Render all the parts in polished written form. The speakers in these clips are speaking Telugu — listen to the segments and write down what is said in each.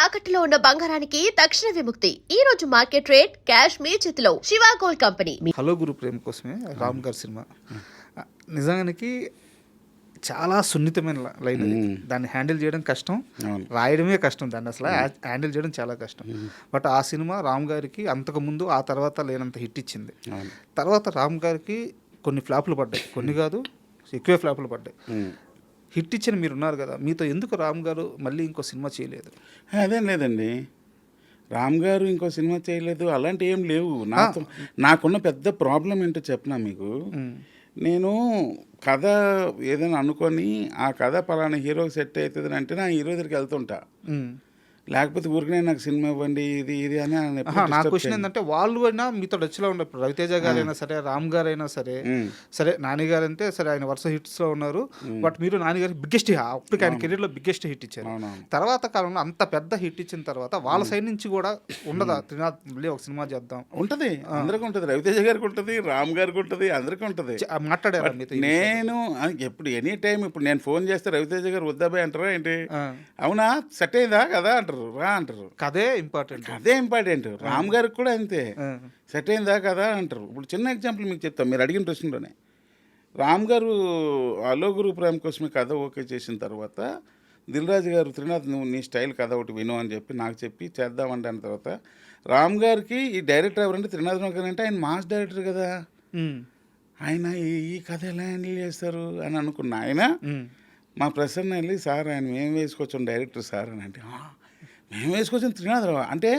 తాకట్టులో ఉన్న బంగారానికి తక్షణ విముక్తి. ఈ రోజు మార్కెట్ రేట్ క్యాష్ మీ చేతిలో. Shiva gold company. హలో గురు ప్రేమ కోసమే రామ్ గారి సినిమా నిజానికి చాలా సున్నితమైన లైన్ అది. దాన్ని హ్యాండిల్ చేయడం కష్టం, రాయడమే కష్టం. దాన్ని అసలు హ్యాండిల్ చేయడం చాలా కష్టం. బట్ ఆ సినిమా రామ్ గారికి అంతకుముందు ఆ తర్వాత లేనంత హిట్ ఇచ్చింది. తర్వాత రామ్ గారికి కొన్ని ఫ్లాపులు పడ్డాయి, కొన్ని కాదు ఎక్కువే ఫ్లాపులు పడ్డాయి. హిట్ ఇచ్చిన మీరు ఉన్నారు కదా, మీతో ఎందుకు రామ్ గారు మళ్ళీ ఇంకో సినిమా చేయలేదు? అదేం లేదండి, రామ్ గారు ఇంకో సినిమా చేయలేదు అలాంటి ఏం లేవు. నాకున్న పెద్ద ప్రాబ్లం ఏంటో చెప్పనా మీకు. నేను కథ ఏదైనా అనుకొని ఆ కథ పలానా హీరోకి సెట్ అవుతుంది అంటే నా హీరో దగ్గరికి వెళ్తుంటా. లేకపోతే ఊరికనే నాకు సినిమా ఇవ్వండి ఇది ఇది అని. నా క్వశ్చన్ ఏంటంటే వాళ్ళు అయినా మీతో టచ్లో ఉన్నారు. రవితేజ గారైనా సరే, రామ్ గారైనా సరే, సరే నాని గారు అంటే సరే ఆయన వరుస హిట్స్లో ఉన్నారు. బట్ మీరు నాని గారికి బిగ్గెస్ట్ అప్పటికి ఆయన కెరీర్లో బిగ్గెస్ట్ హిట్ ఇచ్చారు. తర్వాత కాలంలో అంత పెద్ద హిట్ ఇచ్చిన తర్వాత వాళ్ళ సైడ్ నుంచి కూడా ఉండదా త్రినాథ్ మళ్ళీ ఒక సినిమా చేద్దాం? ఉంటుంది, అందరికీ ఉంటుంది. రవితేజ గారికి ఉంటుంది, రామ్ గారికి ఉంటుంది, అందరికీ ఉంటుంది. మాట్లాడారు మీతో? నేను ఎప్పుడు ఎనీ టైం ఇప్పుడు నేను ఫోన్ చేస్తే రవితేజ గారు వద్దాబాయ్ అంటారా ఏంటి, అవునా సెట్ అయిందా కదా అంటారు, రా అంటారు. కదే ఇంపార్టెంట్, అదే ఇంపార్టెంట్. రామ్ గారికి కూడా అంతే, సెట్ అయిందా కదా అంటారు. ఇప్పుడు చిన్న ఎగ్జాంపుల్ మీకు చెప్తాను, మీరు అడిగిన ప్రశ్నలోనే. రామ్ గారు హలో గురు ప్రేమ కోసమే కథ ఓకే చేసిన తర్వాత దిల్ రాజు గారు త్రినాథ్ నువ్వు నీ స్టైల్ కథ ఒకటి విను అని చెప్పి నాకు చెప్పి చేద్దామంటే అన్న తర్వాత రామ్ గారికి ఈ డైరెక్టర్ ఎవరంటే త్రినాథ్ గారు అంటే ఆయన మాస్ డైరెక్టర్ కదా, ఆయన ఈ కథ ఎలా హ్యాండిల్ చేస్తారు అని అనుకున్నా. ఆయన మా ప్రసన్న వెళ్ళి సార్ ఆయన మేము వేసుకొచ్చాం డైరెక్టర్ సార్ అని అంటే, మేము వేసుకొచ్చిన త్రినాథరావు అంటే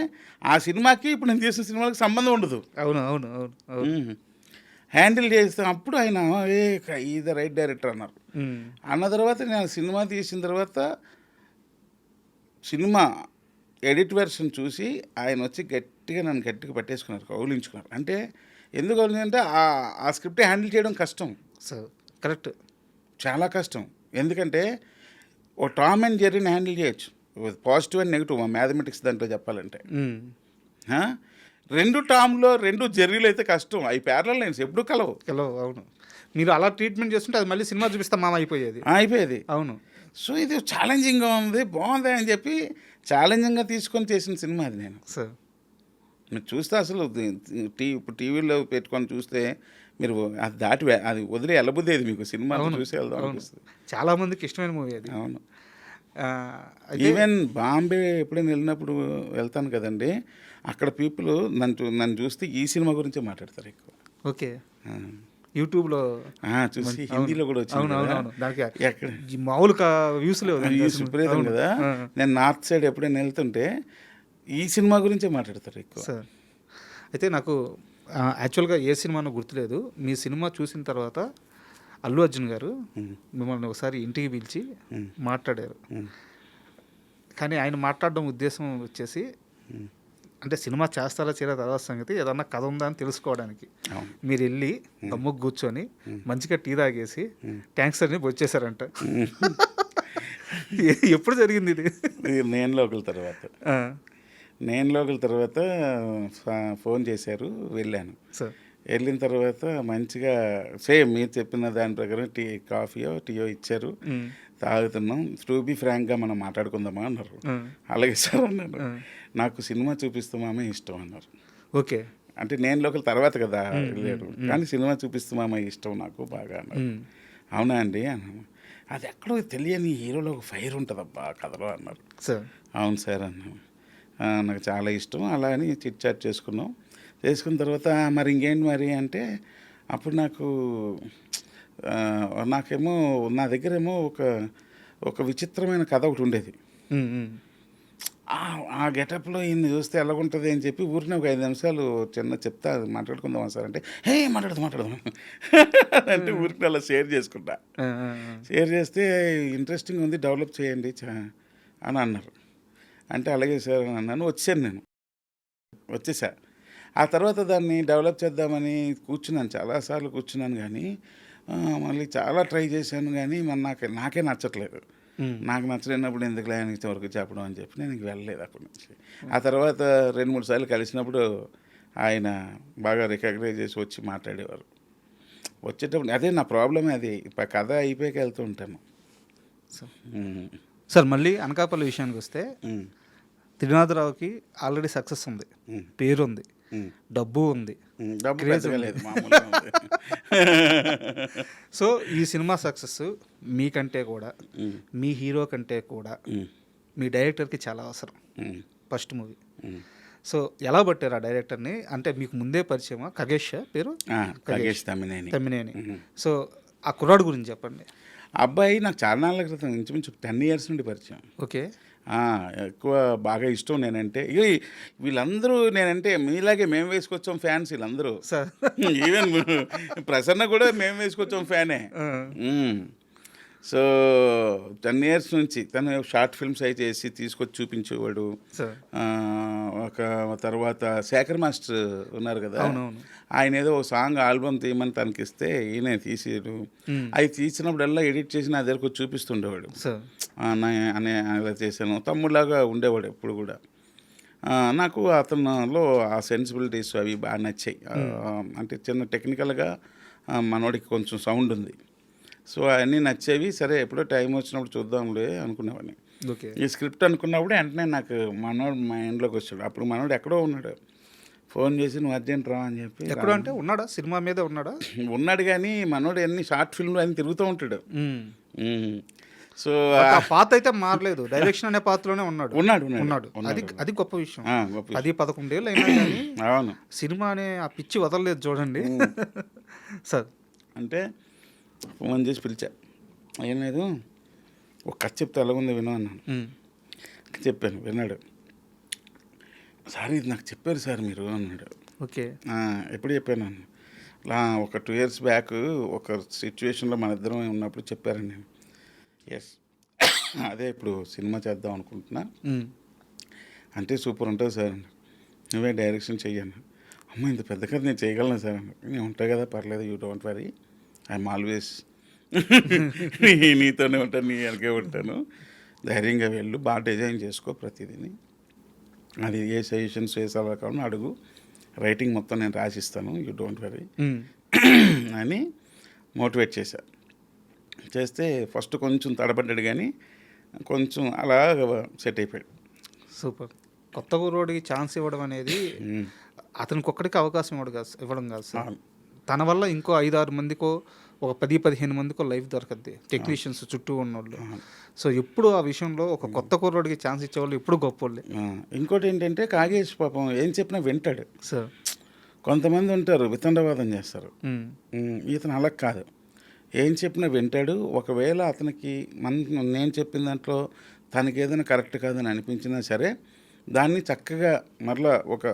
ఆ సినిమాకి ఇప్పుడు నేను చేసిన సినిమాకి సంబంధం ఉండదు. అవును అవును అవును హ్యాండిల్ చేస్తాం. అప్పుడు ఆయన ఈజ్ ద రైట్ డైరెక్టర్ అన్నారు. అన్న తర్వాత నేను సినిమా తీసిన తర్వాత సినిమా ఎడిట్ వెర్షన్ చూసి ఆయన వచ్చి నన్ను గట్టిగా పట్టేసుకున్నారు, కౌలించుకున్నారు. అంటే ఎందుకు అంటే ఆ స్క్రిప్ట్ హ్యాండిల్ చేయడం కష్టం సార్. కరెక్ట్, చాలా కష్టం. ఎందుకంటే ఓ టామ్ అండ్ జెర్రీని హ్యాండిల్ చేయొచ్చు, పాజిటివ్ అండ్ నెగిటివ్ మా మ్యాథమెటిక్స్ దాంట్లో చెప్పాలంటే. రెండు టామ్లో రెండు జెర్రీలు అయితే కష్టం, అవి ప్యారలల్ లైన్స్ ఎప్పుడు కలవు. అవును, మీరు అలా ట్రీట్మెంట్ చేస్తుంటే అది మళ్ళీ సినిమా చూపిస్తా మామ అయిపోయేది. అవును. సో ఇది ఛాలెంజింగ్గా ఉంది, బాగుంది అని చెప్పి ఛాలెంజింగ్గా తీసుకొని చేసిన సినిమా అది. నేను సార్ మీరు చూస్తే అసలు ఇప్పుడు టీవీలో పెట్టుకొని చూస్తే మీరు అది అది వదిలే వెళ్ళబుద్దేది మీకు సినిమా చూసి వెళ్దాం అనిపిస్తుంది. చాలా మందికి ఇష్టమైన మూవీ అది. అవును. ఈవెన్ బాంబే ఎప్పుడైనా వెళ్ళినప్పుడు వెళ్తాను కదండి, అక్కడ పీపుల్ నన్ను చూస్తే ఈ సినిమా గురించే మాట్లాడతారు ఎక్కువ. ఓకే, యూట్యూబ్లో చూసి హిందీలో కూడా వచ్చింది ఎక్కడ మామూలు వ్యూస్ విపరీతం కదా. నేను నార్త్ సైడ్ ఎప్పుడైనా వెళ్తుంటే ఈ సినిమా గురించే మాట్లాడతారు ఎక్కువ. సార్ అయితే నాకు యాక్చువల్గా ఏ సినిమానో గుర్తులేదు, మీ సినిమా చూసిన తర్వాత అల్లు అర్జున్ గారు మిమ్మల్ని ఒకసారి ఇంటికి పిలిచి మాట్లాడారు. కానీ ఆయన మాట్లాడడం ఉద్దేశం వచ్చేసి అంటే సినిమా చేస్తారా చేయరా తర్వాత సంగతి, ఏదన్నా కథ ఉందా అని తెలుసుకోవడానికి. మీరు వెళ్ళి గమ్ముకు కూర్చొని మంచిగా టీ తాగేసి ట్యాంక్స్ అన్ని వచ్చేసారంట. ఎప్పుడు జరిగింది ఇది? నేను లోకల్ తర్వాత ఫోన్ చేశారు, వెళ్ళాను. వెళ్ళిన తర్వాత మంచిగా సేమ్ మీరు చెప్పిన దాని ప్రకారం కాఫీయో టీయో ఇచ్చారు, తాగుతున్నాం. టు బి ఫ్రాంక్గా మనం మాట్లాడుకుందామా అన్నారు. అలాగే సార్ అన్నారు. నాకు సినిమా చూపిస్తామామే ఇష్టం అన్నారు. ఓకే, అంటే నేను లోకల్ తర్వాత కదా వెళ్ళారు, కానీ సినిమా చూపిస్తామామే ఇష్టం నాకు బాగా అన్నారు. అవునా అండి అన్నాను. అది ఎక్కడో తెలియని హీరోలో ఒక ఫైర్ ఉంటుందబ్బా కథలో అన్నారు. అవును సార్ అన్నాను. నాకు చాలా ఇష్టం. అలా అని చిట్ చాట్ చేసుకున్న తర్వాత మరి ఇంకేంటి మరి అంటే అప్పుడు నాకేమో నా దగ్గరేమో ఒక విచిత్రమైన కథ ఒకటి ఉండేది. ఆ గెటప్లో ఈయన్ని చూస్తే ఎలాగుంటుంది అని చెప్పి ఊరిని ఒక 5 నిమిషాలు చెప్తా మాట్లాడుకుందామా సార్ అంటే మాట్లాడదాం అంటే ఊరికి అలా షేర్ చేస్తే ఇంట్రెస్టింగ్ ఉంది, డెవలప్ చేయండి అని అన్నారు. అంటే అలాగే సార్ అని అన్నాను. వచ్చేసా. ఆ తర్వాత దాన్ని డెవలప్ చేద్దామని చాలాసార్లు కూర్చున్నాను, కానీ మళ్ళీ చాలా ట్రై చేశాను, కానీ మరి నాకే నచ్చట్లేదు. నాకు నచ్చలేనప్పుడు ఎందుకు లేని వరకు చెప్పడం అని చెప్పి నేను వెళ్ళలేదు అప్పటి నుంచి. ఆ తర్వాత 2-3 సార్లు కలిసినప్పుడు ఆయన బాగా రికగ్నైజ్ చేసి వచ్చి మాట్లాడేవారు. వచ్చేటప్పుడు అదే నా ప్రాబ్లమే, అది కథ అయిపోయాక వెళ్తూ ఉంటాను. సార్ మళ్ళీ అనకాపల్లి విషయానికి వస్తే త్రినాథరావుకి ఆల్రెడీ సక్సెస్ ఉంది, పేరుంది, డబ్బు ఉంది. డబ్బు పెద్దగా లేదు, మామూలుగా ఉంది. సో ఈ సినిమా సక్సెస్ మీకంటే కూడా, మీ హీరో కంటే కూడా మీ డైరెక్టర్కి చాలా అవసరం. First movie. సో ఎలా పట్టారు ఆ డైరెక్టర్ని? అంటే మీకు ముందే పరిచయమా? ఖగేష్ పేరు? ఖగేష్ తమ్మినేని. సో ఆ కుర్రాడు గురించి చెప్పండి. అబ్బాయి నాకు చాలా నాళ్ళ క్రితం, ఇంచుమించు 10 years నుండి పరిచయం. ఓకే. ఎక్కువ బాగా ఇష్టం నేనంటే. వీళ్ళందరూ నేనంటే మీలాగే మేము వేసుకొచ్చాం ఫ్యాన్స్ వీళ్ళందరూ. సార్ ఈవెన్ ప్రసన్న కూడా మేము వేసుకొచ్చాం ఫ్యానే. సో 10 years నుంచి తను షార్ట్ ఫిల్మ్స్ అవి చేసి తీసుకొచ్చి చూపించేవాడు. ఒక తర్వాత శేఖర్ మాస్టర్ ఉన్నారు కదా, ఆయన ఏదో ఒక సాంగ్ ఆల్బమ్ తీయమని తనకి ఇస్తే ఈయన తీసేడు. అవి తీసినప్పుడల్లా ఎడిట్ చేసి నా దగ్గరకు వచ్చి చూపిస్తుండేవాడు. అనే అలా చేశాను, తమ్ముడులాగా ఉండేవాడు ఎప్పుడు కూడా. నాకు అతనిలో ఆ సెన్సిబిలిటీస్ అవి బాగా నచ్చాయి. అంటే చిన్న టెక్నికల్గా మనోడికి కొంచెం సౌండ్ ఉంది. సో అవన్నీ నచ్చేవి. సరే ఎప్పుడో టైం వచ్చినప్పుడు చూద్దాంలే అనుకునేవాడిని. ఈ స్క్రిప్ట్ అనుకున్నప్పుడు వెంటనే నాకు మనోడు మా ఇంట్లోకి వచ్చాడు. అప్పుడు మనోడు ఎక్కడో ఉన్నాడు. ఫోన్ చేసి నువ్వు అర్జెంట్ రా అని చెప్పి. ఎక్కడో అంటే ఉన్నాడా? సినిమా మీద ఉన్నాడు కానీ మనోడు అన్ని షార్ట్ ఫిల్మ్లు అని తిరుగుతూ ఉంటాడు. సో పాత అయితే మారలేదు, డైరెక్షన్ అనే పాత్రలోనే ఉన్నాడు. అది గొప్ప విషయం. 10-11 ఏళ్ళు అయినా కానీ అవును, సినిమా అనే ఆ పిచ్చి వదలలేదు చూడండి. సార్ అంటే ఫోన్ చేసి పిలిచా, ఏం లేదు ఒక కథ చెప్తే ఎలాగుంది విను అన్నాను. చెప్పాను, విన్నాడు. సార్ ఇది నాకు చెప్పారు సార్ మీరు అన్నాడు. ఓకే. ఎప్పుడు చెప్పాను? అలా ఒక 2 years బ్యాక్ ఒక సిచ్యువేషన్లో మన ఇద్దరం ఉన్నప్పుడు చెప్పారండి. ఎస్, అదే ఇప్పుడు సినిమా చేద్దాం అనుకుంటున్నా. అంటే సూపర్ ఉంటుంది సార్, నువ్వే డైరెక్షన్ చెయ్యను. అమ్మ ఇంత పెద్ద కథ నేను చేయగలను సార్ అన్న. నేను ఉంటాయి కదా, పర్లేదు, you don't worry, I'm always నీతోనే ఉంటాను, నీ వెనకే ఉంటాను, ధైర్యంగా వెళ్ళు, బాగా డిజైన్ చేసుకో ప్రతిదీని, అది ఏ సజెషన్స్ ఏ సలహా కావాలని అడుగు, రైటింగ్ మొత్తం నేను రాసిస్తాను, యూ డోంట్ వరీ అని మోటివేట్ చేస్తే ఫస్ట్ కొంచెం తడబడ్డాడు కానీ కొంచెం అలా సెట్ అయిపోయాడు. సూపర్. కొత్త ఊరోడికి ఛాన్స్ ఇవ్వడం అనేది అతనికి ఒక్కడికి అవకాశం ఇవ్వడం కాదు సార్, తన వల్ల ఇంకో 5-6 మందికో, ఒక 10-15 మందికో లైఫ్ దొరకద్ది, టెక్నీషియన్స్ చుట్టూ ఉన్నోళ్ళు. సో ఎప్పుడు ఆ విషయంలో ఒక కొత్త కుర్రోడికి ఛాన్స్ ఇచ్చేవాళ్ళు ఎప్పుడు గొప్పోళ్ళే. ఇంకోటి ఏంటంటే కాగేష్ పాపం ఏం చెప్పినా వింటాడు సార్. కొంతమంది ఉంటారు వితండవాదం చేస్తారు, ఇతను అలా కాదు, ఏం చెప్పినా వింటాడు. ఒకవేళ అతనికి నేను చెప్పిన దాంట్లో తనకి ఏదైనా కరెక్ట్ కాదని అనిపించినా సరే దాన్ని చక్కగా మరలా ఒక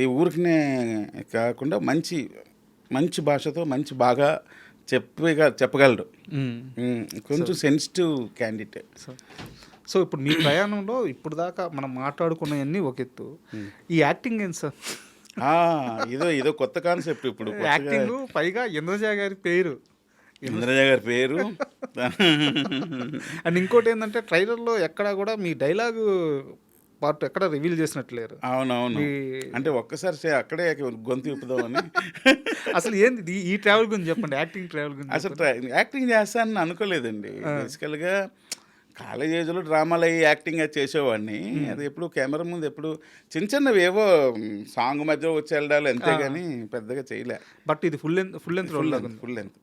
ఈ ఊరికినే కాకుండా మంచి మంచి భాషతో మంచి బాగా చెప్పగలడు. కొంచెం సెన్సిటివ్ క్యాండిడేట్. సో ఇప్పుడు మీ ప్రయాణంలో ఇప్పుడు దాకా మనం మాట్లాడుకున్నవన్నీ ఒక ఎత్తు, ఈ యాక్టింగ్ ఏంటి సార్? ఇదో కొత్త కాన్సెప్ట్ ఇప్పుడు యాక్టింగ్, పైగా ఇంద్రజ గారి పేరు అండ్ ఇంకోటి ఏంటంటే ట్రైలర్లో ఎక్కడా కూడా మీ డైలాగు పార్ట్ ఎక్కడ రివీల్ చేసినట్లేరు. అవునవును, అంటే ఒక్కసారి అక్కడే గొంతు ఇప్పుదామని. అసలు ఏంది ఈ ట్రావెల్ గురించి చెప్పండి, యాక్టింగ్ ట్రావెల్ గురించి. అసలు యాక్టింగ్ చేస్తానని అనుకోలేదండి. బేసికల్గా కాలేజ్ ఏజ్లో డ్రామాలు అయ్యి యాక్టింగ్ అది చేసేవాడిని. అది ఎప్పుడు కెమెరా ముందు ఎప్పుడు చిన్నవి ఏవో సాంగ్ మధ్య వచ్చి వెళ్ళాలి అంతేగాని పెద్దగా చేయలే. బట్ ఇది full length role. Full length